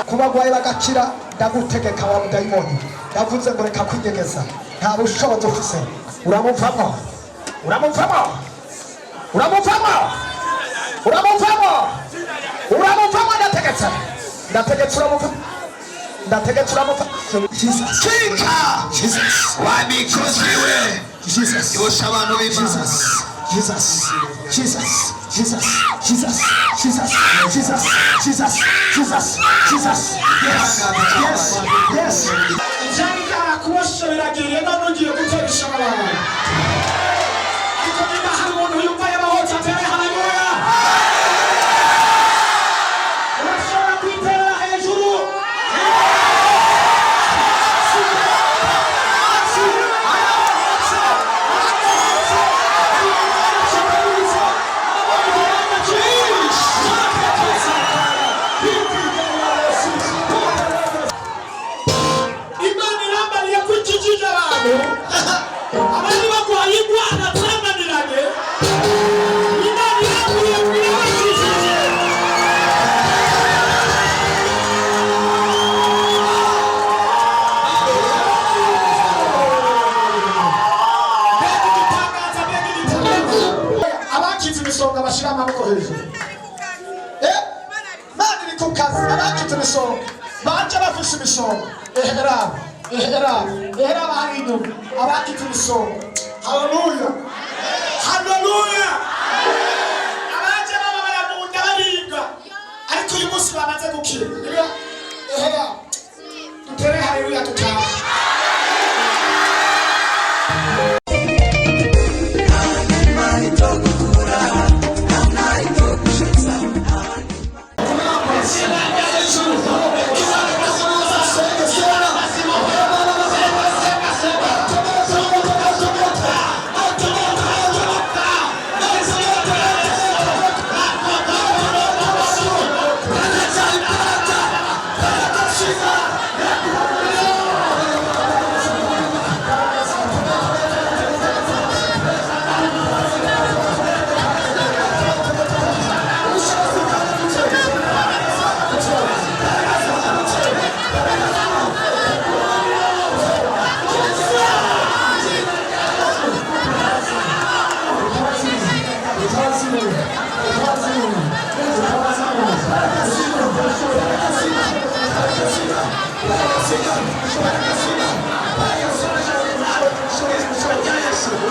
kubagwaye bagakira ndagutegeka wa mudayimoni yavuze ngo reka kwinyegeza nta bushobozi ufise uramuvamo ndategetse uramuvamo Jesus wabikoziwe yosha abantu b'Imana Yes. Janga kuwashobora genda nugiye gukoresha abantu. Ariko niba hari umuntu yumva yabahotse atere haleluya. Urashobora kwitera hejuru. Bashira amaboko hejuru Imana iri ku kazi abakitse imisonga baje bafise imisonga ehera bahino abakitse imisonga haleluya abaje baba baramunda baribwa ariko uyu munsi bamaze gukira ehera dutere haleluya tutaha Let's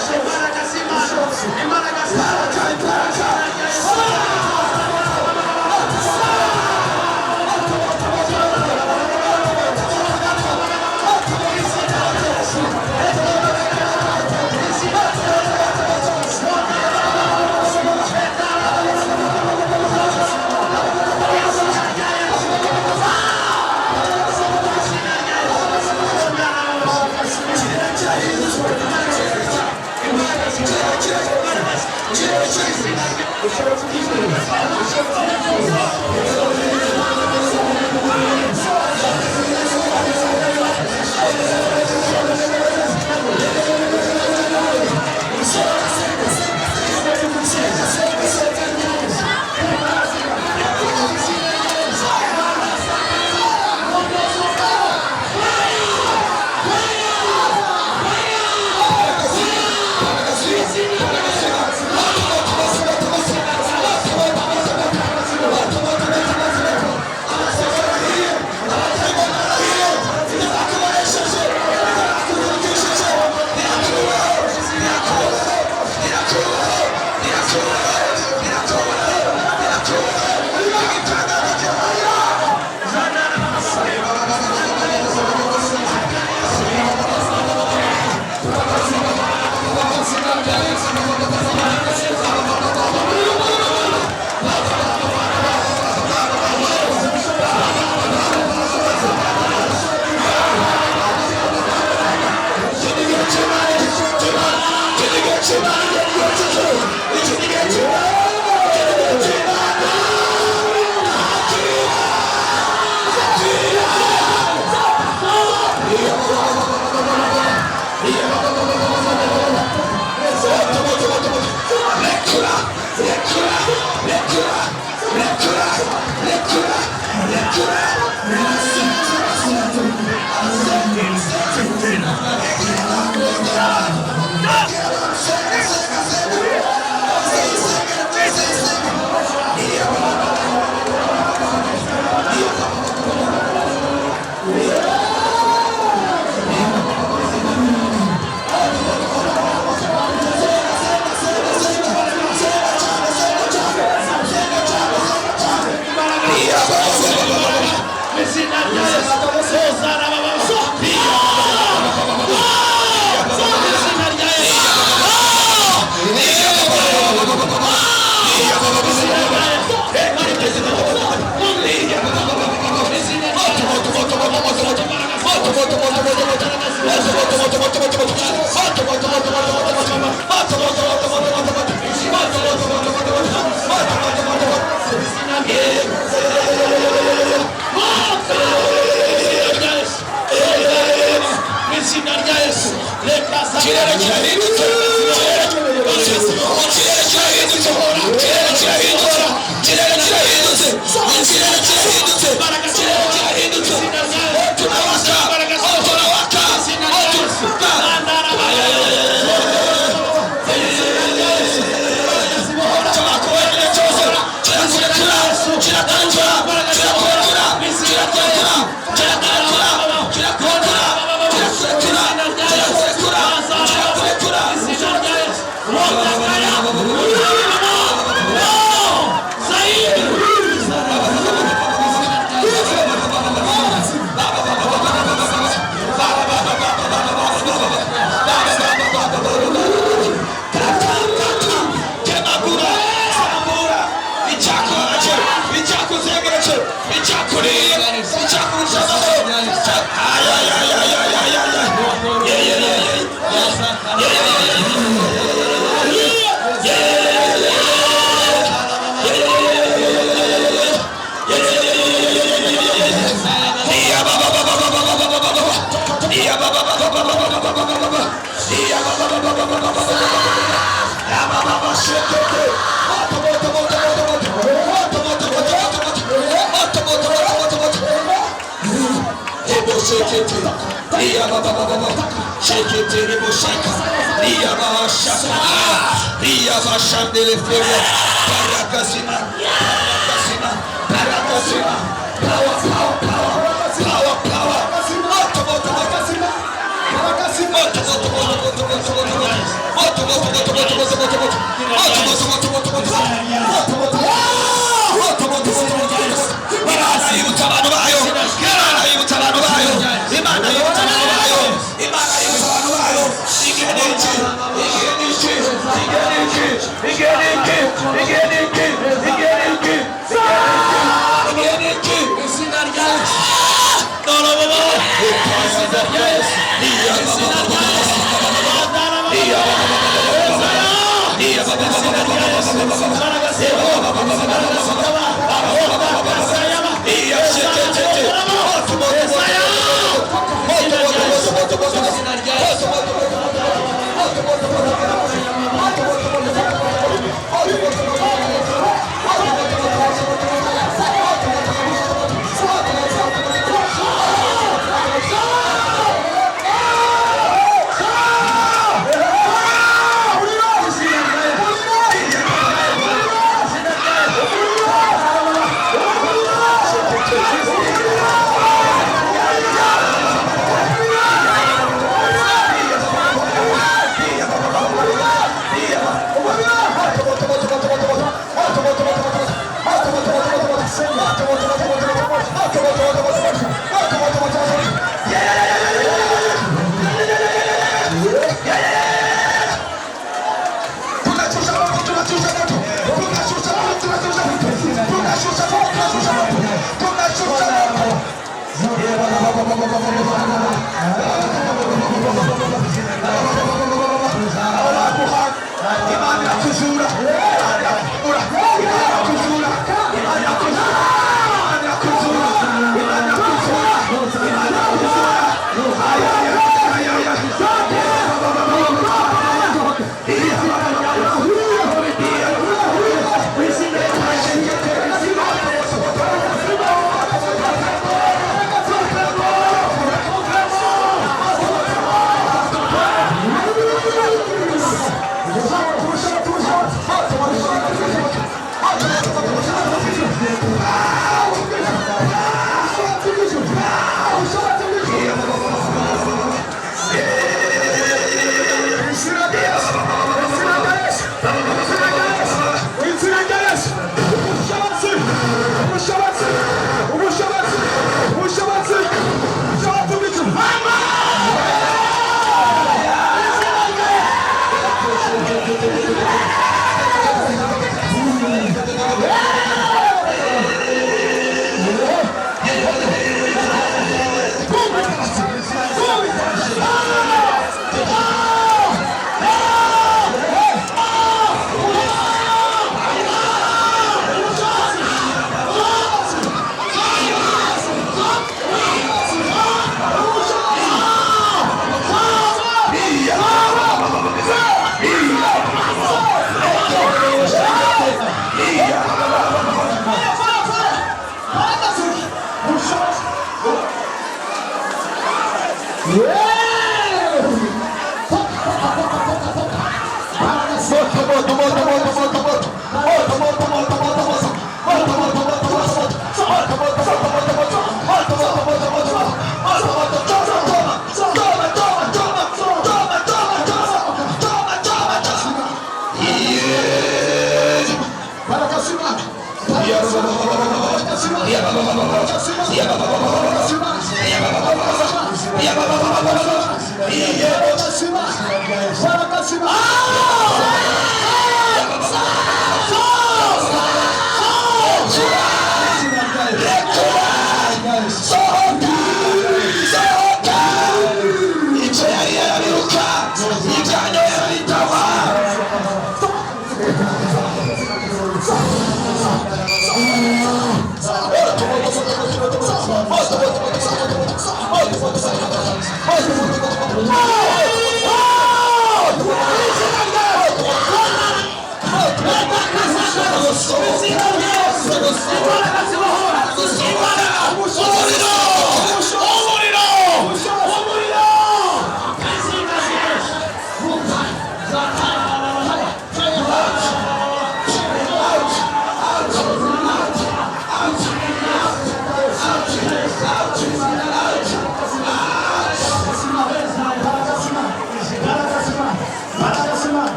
go.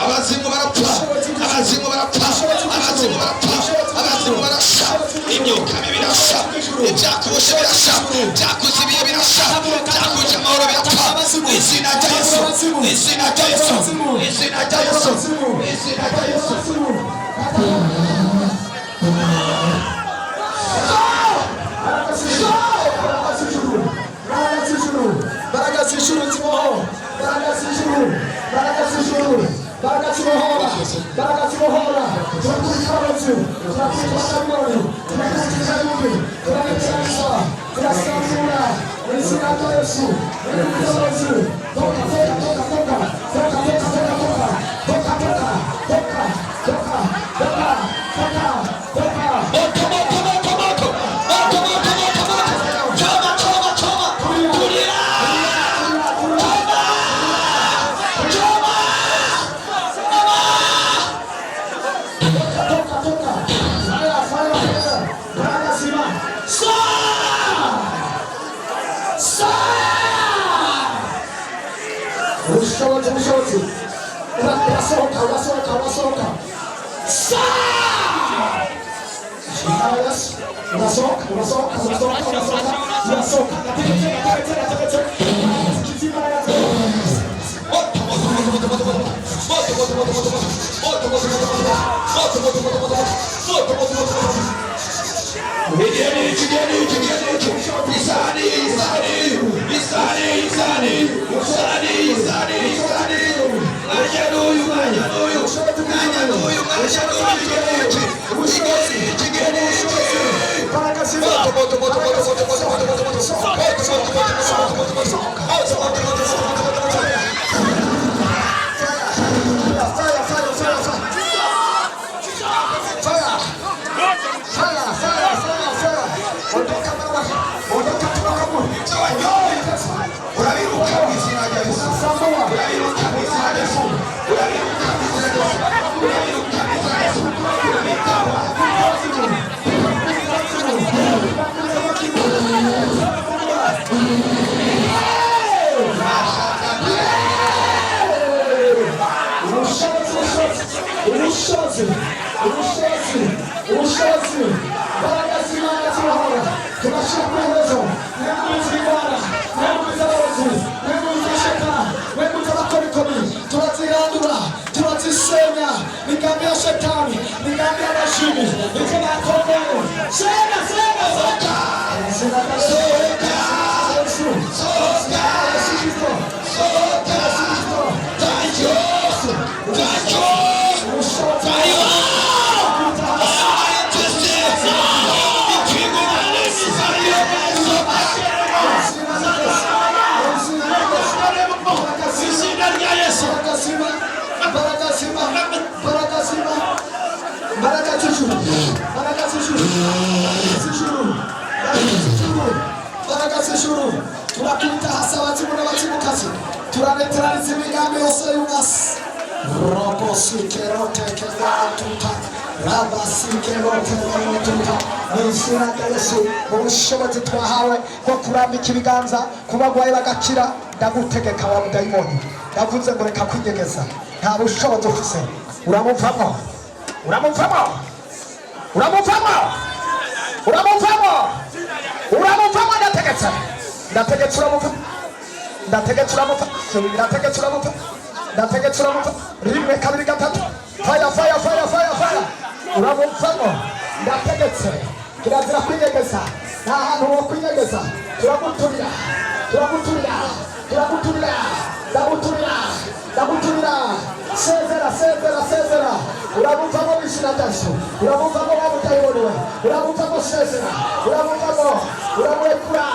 abazimu barapfa, abazimu barapfa, abazimu barapfa, abazimu barasha, imyuka mibi birasha, ibyakuboshe birasha, byakuzibiye birasha, byakuje amahoro birapfa, izina rya Yesu, izina rya Yesu, izina rya Yesu, izina rya Yesu. ubushobozi twahawe bwo kurambika ibiganza ku bagwayi bagakira, ndagutegeka wa mudayimoni, ndavuze ngo reka kwinyegeza, nta bushobozi ufise, uramuvamo, uramuvamo, uramuvamo, uramuvamo, uramuvamo, ndategetse, ndategetse uramuvamo, ndategetse uramuvamo, ndategetse uramuvamo, ndategetse uramuvamo, rimwe kabiri gatatu, fire fire fire fire fire, uramuvamo, ndategetse, kirazira kwinyegeza, nta hantu ho kwinyegeza, turaguturira, turaguturira, turaguturira, ndaguturira, ndaguturira, sezera sezera sezera, uramuvamo w'izina rya Yesu, uramuvamo wa mudayimoni we, uramuvamo sezera, uramuvamo, uramurekura,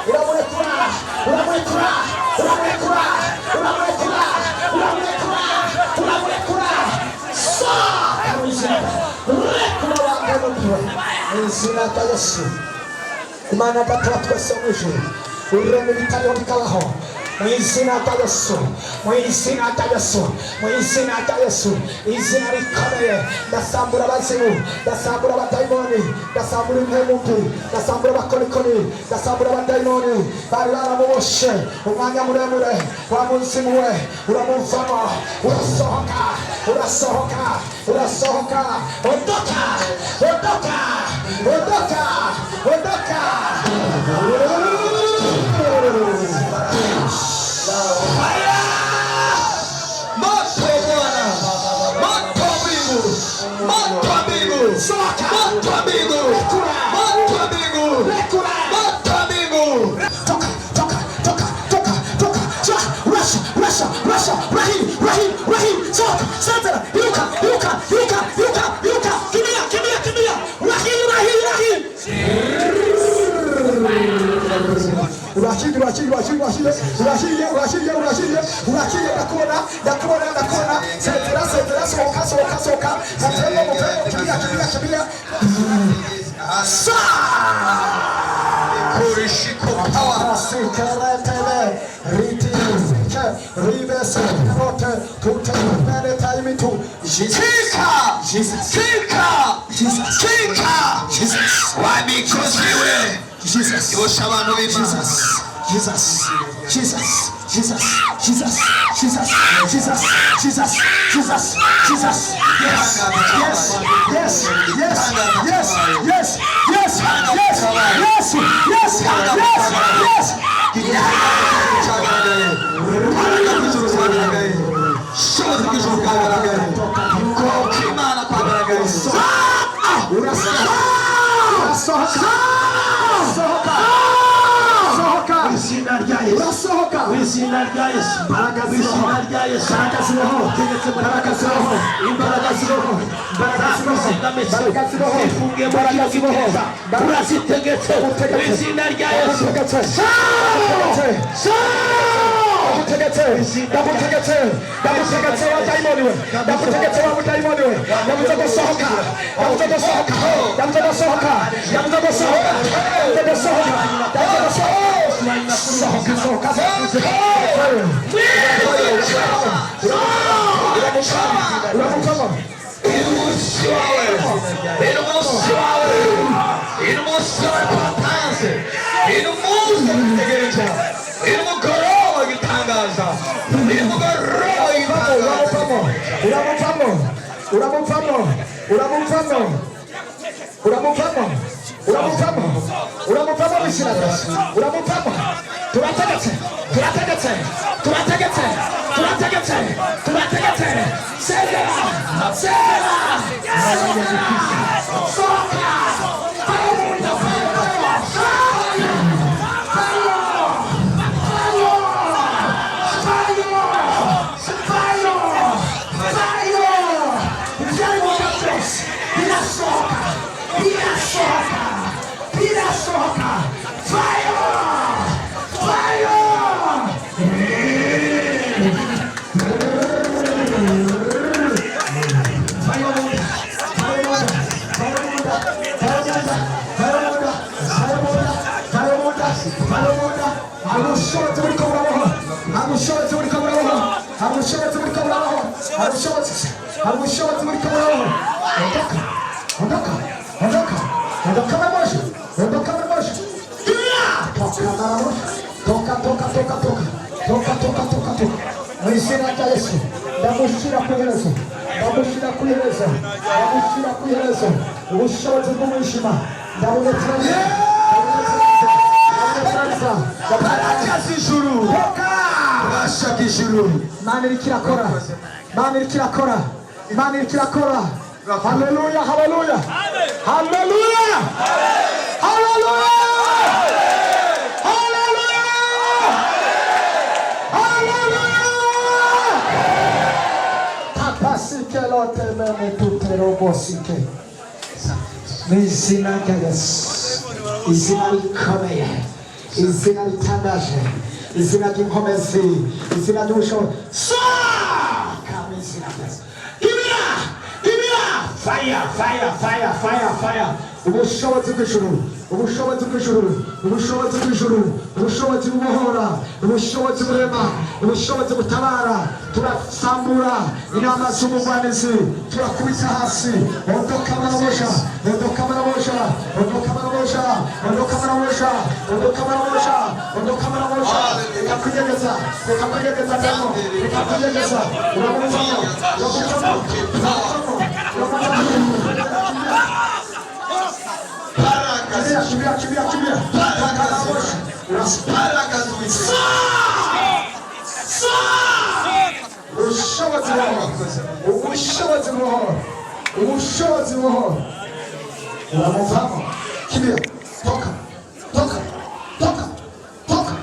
uramurekura, uramurekura, uramurekura, uramurekura, uramurekura, uramurekura, sohoka w'izina, urekura wanganukiwe, izina rya Yesu. Imana Data wa twese mu ijuru, ururema ibitariho bikabaho, mu izina rya Yesu, mu izina rya Yesu, mu izina rya Yesu, izina rikomeye, ndasambura abazimu, ndasambura abadayimoni, ndasambura impemu mbi, ndasambura abakonikoni, ndasambura abadayimoni bari baramuboshe umwanya muremure, wa muzimu we uramuvamo, urasohoka, Urasohoka, urasohoka. Ondoka, ondoka, ondoka, ondoka. Fire! Moto Bwana, moto mbingu, moto mbingu, moto mbingu, moto mbingu, moto mbingu. Toka, toka, toka, toka, toka. Russia, Russia, Russia. Rahim, Rahim, Rahim. Toka, Santana. Iruka, iruka, iruka, iruka, iruka. Kimbia, kimbia, kimbia. Rahim, Rahim, Rahim. Urashidi, urashidi, urashidi, urashidi, urashidi, urashidi, urashidi, urashidi, ndakubona, ndakubona, ndakubona. Sentera, sentera, sohoka, sohoka, sohoka. Mupemo, mupemo, kimbia, kimbia, kimbia. Sa! Kurishiko power. Sikaratele, ritinke, ribese, rote, tute, mene taimitu. Tika, Jesus, tika, Jesus, tika. Jesus, Wabikoziwe. Jesus, Yosha abantu b'Imana. Jesus, Jesus, Jesus, Jesus, Jesus, Jesus, Jesus, Jesus, Jesus. Yes, yes, yes, yes, yes, yes, yes, yes, yes, yes, yes, Hallelujah, hallelujah, hallelujah, hallelujah, izina rya Yesu, izina rikomeye, izina ritangaje, izina ry'inkomezi, izina ry'ubushobozi. Kama izina rya Yesu. Fire, fire, fire, fire, fire. Ubushobozi bw'ijuru, ubushobozi bw'ijuru, ubushobozi bw'ijuru, ubushobozi bubohora, ubushobozi burema, ubushobozi butabara. Turasambura inama z'umugwanizi, turakubita hasi. Ondoka marabosha, ondoka marabosha, ondoka marabosha, ondoka marabosha, ondoka marabosha, ondoka marabosha. Ikakunyegeza, ikakunyegeza ndamo, ikakunyegeza. Urabona, urabona. ubushobozi buhoro uramuvamo kibira toka toka toka toka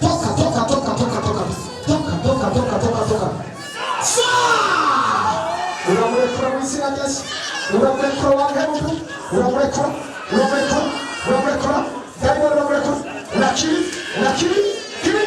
toka toka toka toka toka toka toka toka toka toka uramurekura mu izina rya Yesu uramurekura wangemutu uramurekura dayimo uramurekura urakiri kibi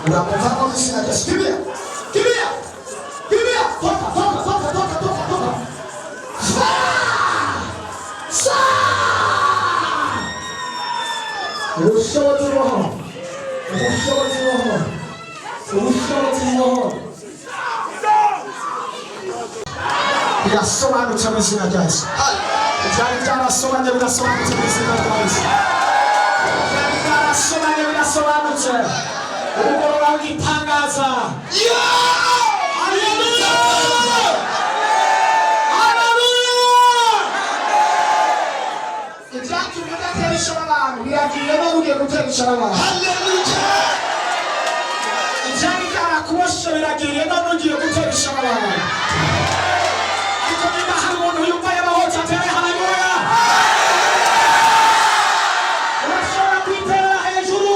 uramuvamo mu izina rya Yesu kibira toka ubushobozi buhoro birasobanutse mu izina rya Yesu ibyari byarasobanye birasobanutse mu izina rya Yesu ibyari byarasobanye birasobanutse umugoroba w'igitangaza ibyatumye udatera ishema abantu biragiye none ugiye gutera ishema abantu ibyari byarakuboshe biragiye none ugiye gutera ishema abantu ariko niba hari umuntu yumva yabahoze atere haleluya urashobora kwiterera hejuru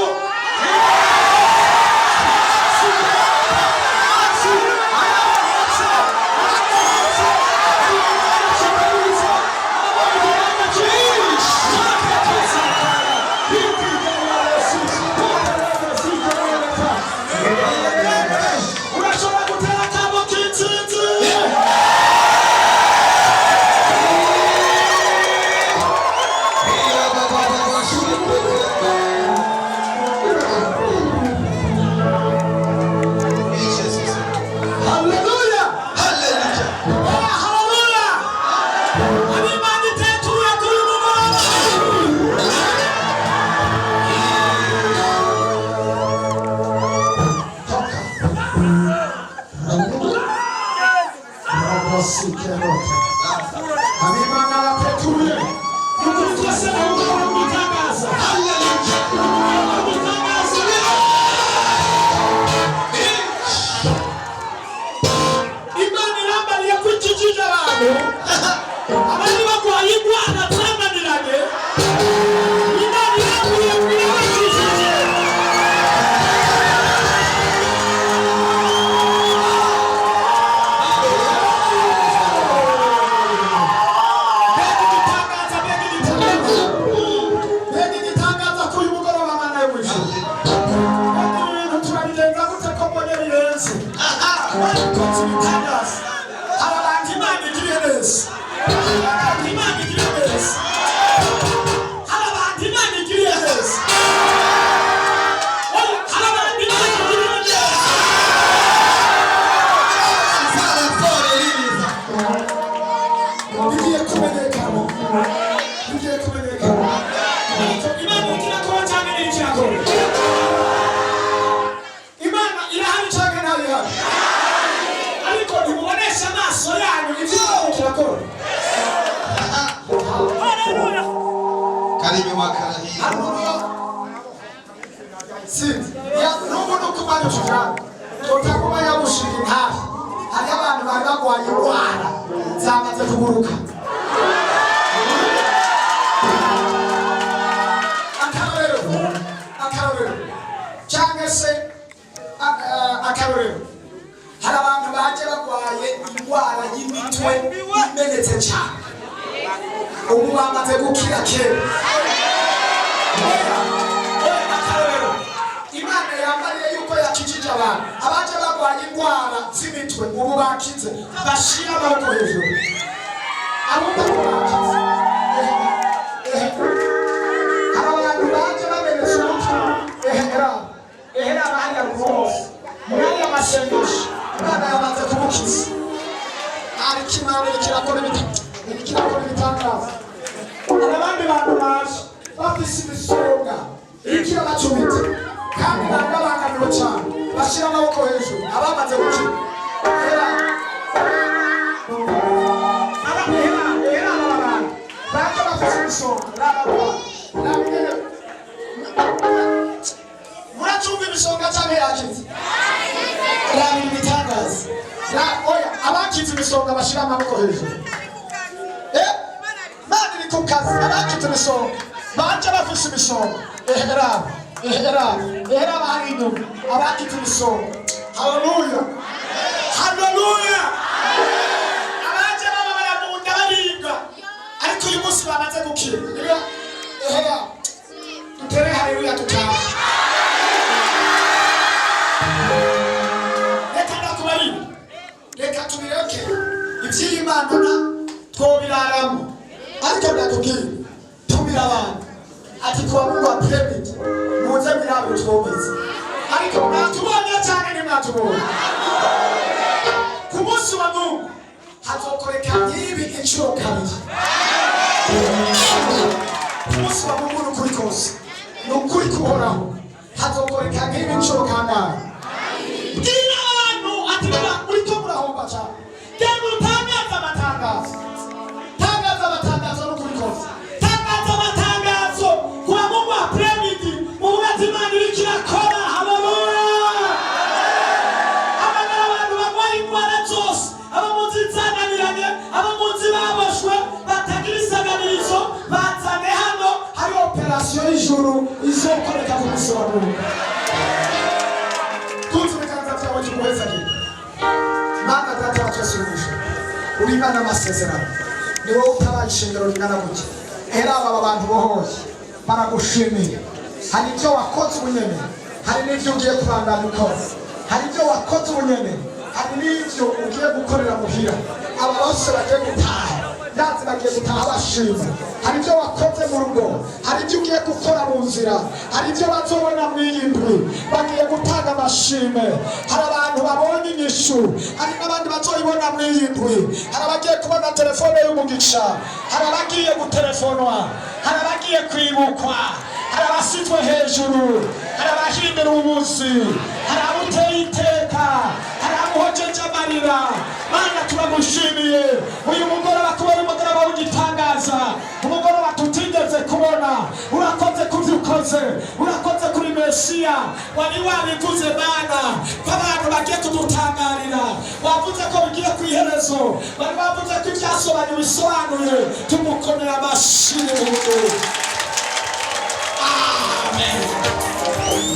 abantu baje bamenetse umutwe bose mwanya amasengesho Imana yamaze kumukiza ariko Imana ikirakora ibitangaza abandi bantu baje bafise ibisonga ikirabacumita kandi ntabwo abangamiwe cyane bashyira amaboko hejuru abamaze gukira baje bafise ibisonga muracumva ibisonga cyangwa yakize rabira ibitangaza oya abakize ibisonga bashyira amaboko hejuru Mana iri ku kazi abakize ibisonga baje bafise ibisonga ehera bari inyuma abakize ibisonga haleluya haleluya abaje baba baramunda baribwa ariko uyu munsi bamaze gukira ehera dutere haleluya tutaha reka tubireke iby'Imana twobiraramo ariko ndakubwira tumira abantu ati kwa Mungu apemeke muze birabo twomeze ariko natubonye cyane ni natubonye ku munsi wa Mungu hazokoreka n'ibi inshuro kabiri ku munsi wa Mungu n'ukuri kose n'ukuri kuhoraho hazokoreka n'ibi inshuro kangahe tangaza n'ukuri kose tangaza amatangazo kwa Mungu apremidi mu buzima n'ikirakora haleluya abana abantu bagwaye indwara zose abamunzi zananiranye abamunzi baboshwe batagira isaganirizo bazane hano hari operasiyo y'ijuru izokoreka ku munsi wa Mungu Mana data wacasumisha uri Imana amasezerano ni wowe utabaye ishingiro ringana gutya era aba bantu bohoye baragushimiye hari ibyo wakoze ubunyene hari n'ibyo ugiye kubandanya ukora hari ibyo wakoze ubunyene hari n'ibyo ugiye gukorera muhira aba bose bagiye gutaha ndazi bagiye gutaha bashima hari ibyo wakoze mu rugo hari ibyo ugiye gukora mu nzira hari ibyo bazobona mu yindwi bagiye gutanga amashime hari abantu babonye inyishu hari n'abandi bazoyibona mu yindwi hari abagiye kubona telefone y'umugisha hari abagiye gutelefonwa hari abagiye kwibukwa hari abasitwe hejuru hari abahindura ubuzi hari abuteye iteka hari abuhojeje amarira Mana turagushimiye uyu mugoroba kubera umugoroba w'igitangaza umugoroba tutigeze kubona urakoze kuvyukoze urakoze kuri Mesiya wari wabivuze Mana ko abantu bagiye kudutangarira wavuze ko bigiye kwiherezo bari bavuze ko ibyasobanuye bisobanuye tumukomera amashyi Amen.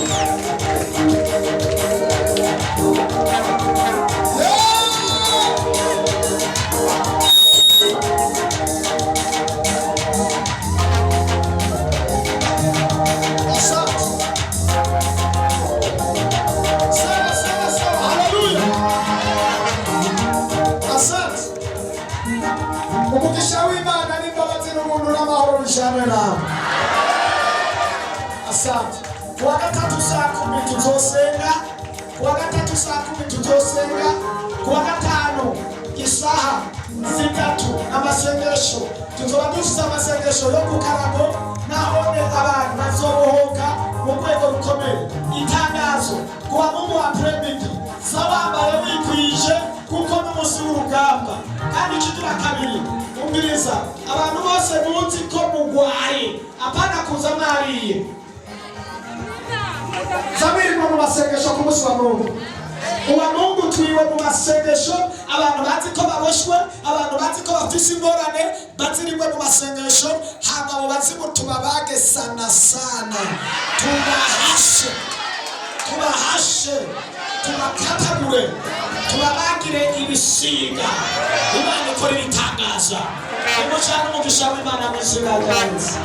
Umugisha w'Imana n'imbabazi n'ubuntu n'amahoro bishane nawe. Asante. Kuwa gatatu saa 10 tuzosenga. Kuwa gatatu saa 10 tuzosenga. Kuwa gatanu isaha 3 n'amasengesho. Tuzoba dufite amasengesho yo kukarago nahone abantu bazobohoka mu rwego rukomeye. Itangazo kuwa Mungu wa premidi sabambaye wikwije kuko n'umunsi w'urugamba kandi kigira kabiri umviriza abantu bose munsi ko mugwaye apana kuza mwariye Zabiri mu masengesho ku munsi wa Mungu uwa Mungu twiwe mu masengesho abantu bazi ko baboshwe abantu bazi ko bafise ingorane bazirimwe mu masengesho hama bo bazi ko tubabage sana tubahashe tubakatabure tubabagire ibisiga Imana ikora ibitangaza Umugisha w'Imana mu izina rya Yesu